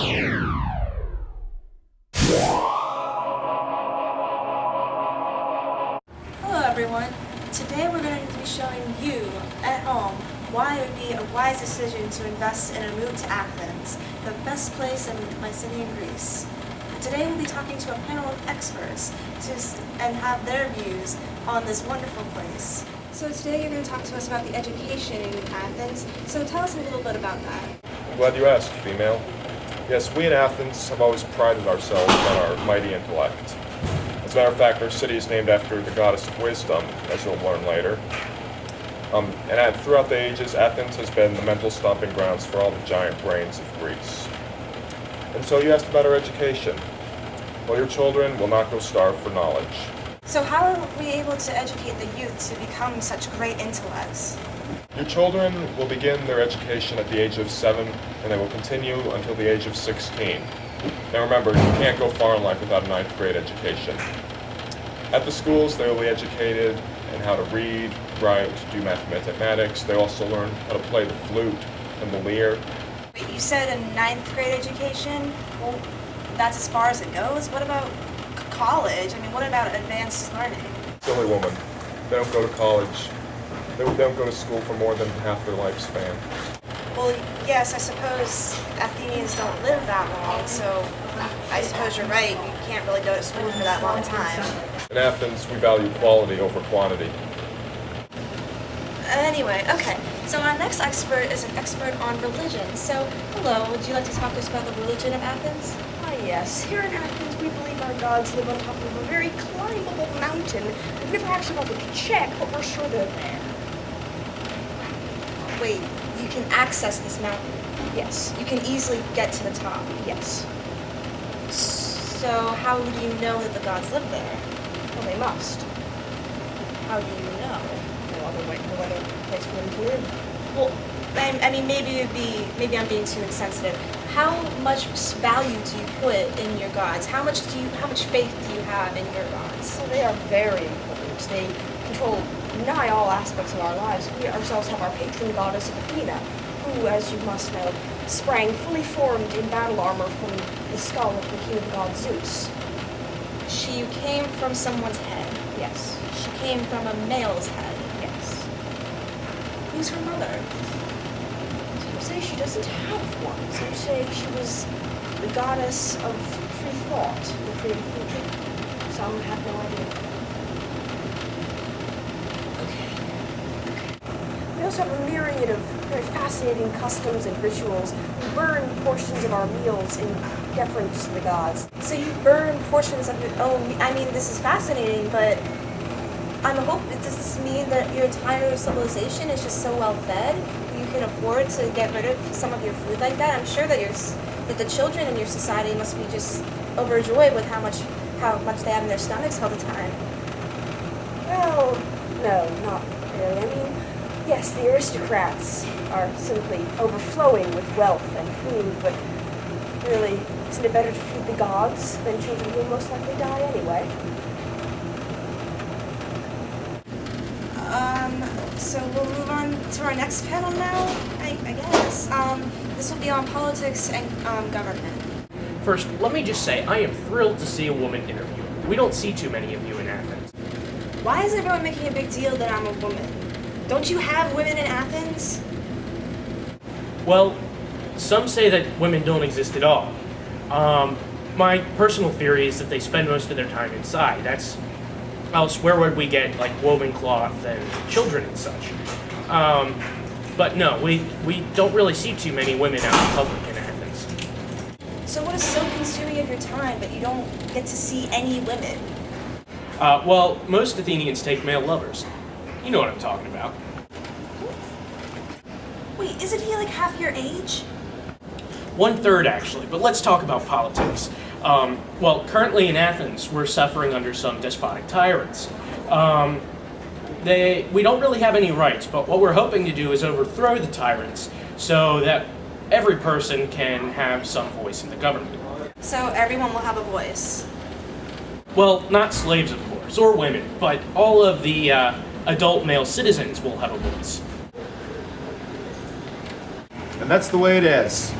Hello everyone. Today we're going to be showing you, at home, why it would be a wise decision to invest in a move to Athens, the best place in my city in Greece. Today we'll be talking to a panel of experts and have their views on this wonderful place. So today you're going to talk to us about the education in Athens, so tell us a little bit about that. I'm glad you asked, female. Yes, we in Athens have always prided ourselves on our mighty intellect. As a matter of fact, our city is named after the goddess of wisdom, as you'll learn later. And throughout the ages, Athens has been the mental stomping grounds for all the giant brains of Greece. And so you asked about our education. Well, your children will not go starve for knowledge. So how are we able to educate the youth to become such great intellects? Your children will begin their education at the age of 7, and they will continue until the age of 16. Now remember, you can't go far in life without a 9th grade education. At the schools, they will be educated in how to read, write, do mathematics. They also learn how to play the flute and the lyre. Wait, you said a 9th grade education? Well, that's as far as it goes? What about college? I mean, what about advanced learning? Silly woman. They don't go to college. They don't go to school for more than half their lifespan. Well, yes, I suppose Athenians don't live that long, so I suppose you're right. You can't really go to school for that long time. In Athens, we value quality over quantity. Anyway, okay. So our next expert is an expert on religion. So, hello, would you like to talk to us about the religion of Athens? Yes, here in Athens we believe our gods live on top of a very climbable mountain. We've never actually bothered to check, but we're sure they're there. Wait, you can access this mountain? Yes. You can easily get to the top? Yes. So how do you know that the gods live there? Well, they must. How do you know? No other place for them to live. Well, I mean, maybe I'm being too insensitive. How much value do you put in your gods? How much faith do you have in your gods? Well, they are very important. They control nigh all aspects of our lives. We ourselves have our patron goddess Athena, who, as you must know, sprang fully formed in battle armor from the skull of the king of the god Zeus. She came from someone's head. Yes. She came from a male's head. Yes. Who's her mother? Some say she doesn't have one. Some say she was the goddess of free thought and creative thinking. Some have no idea. We also have a myriad of very fascinating customs and rituals. We burn portions of our meals in deference to the gods. So you burn portions of your own. I mean, this is fascinating, but does this mean that your entire civilization is just so well fed you can afford to get rid of some of your food like that? I'm sure that the children in your society must be just overjoyed with how much they have in their stomachs all the time. Well, no, not really. I mean, yes, the aristocrats are simply overflowing with wealth and food, but really, isn't it better to feed the gods than children who will most likely die anyway? So we'll move on to our next panel now, I guess. This will be on politics and government. First, let me just say, I am thrilled to see a woman interviewer. We don't see too many of you in Athens. Why is everyone making a big deal that I'm a woman? Don't you have women in Athens? Well, some say that women don't exist at all. My personal theory is that they spend most of their time inside. Else where would we get, like, woven cloth and children and such? But no, we don't really see too many women out in public in Athens. So what is so consuming of your time that you don't get to see any women? Well, most Athenians take male lovers. You know what I'm talking about. Wait, isn't he like half your age? 1/3 actually, but let's talk about politics. Well, currently in Athens, we're suffering under some despotic tyrants. We don't really have any rights, but what we're hoping to do is overthrow the tyrants so that every person can have some voice in the government. So everyone will have a voice? Well, not slaves, of course, or women, but all of the adult male citizens will have a voice. And that's the way it is.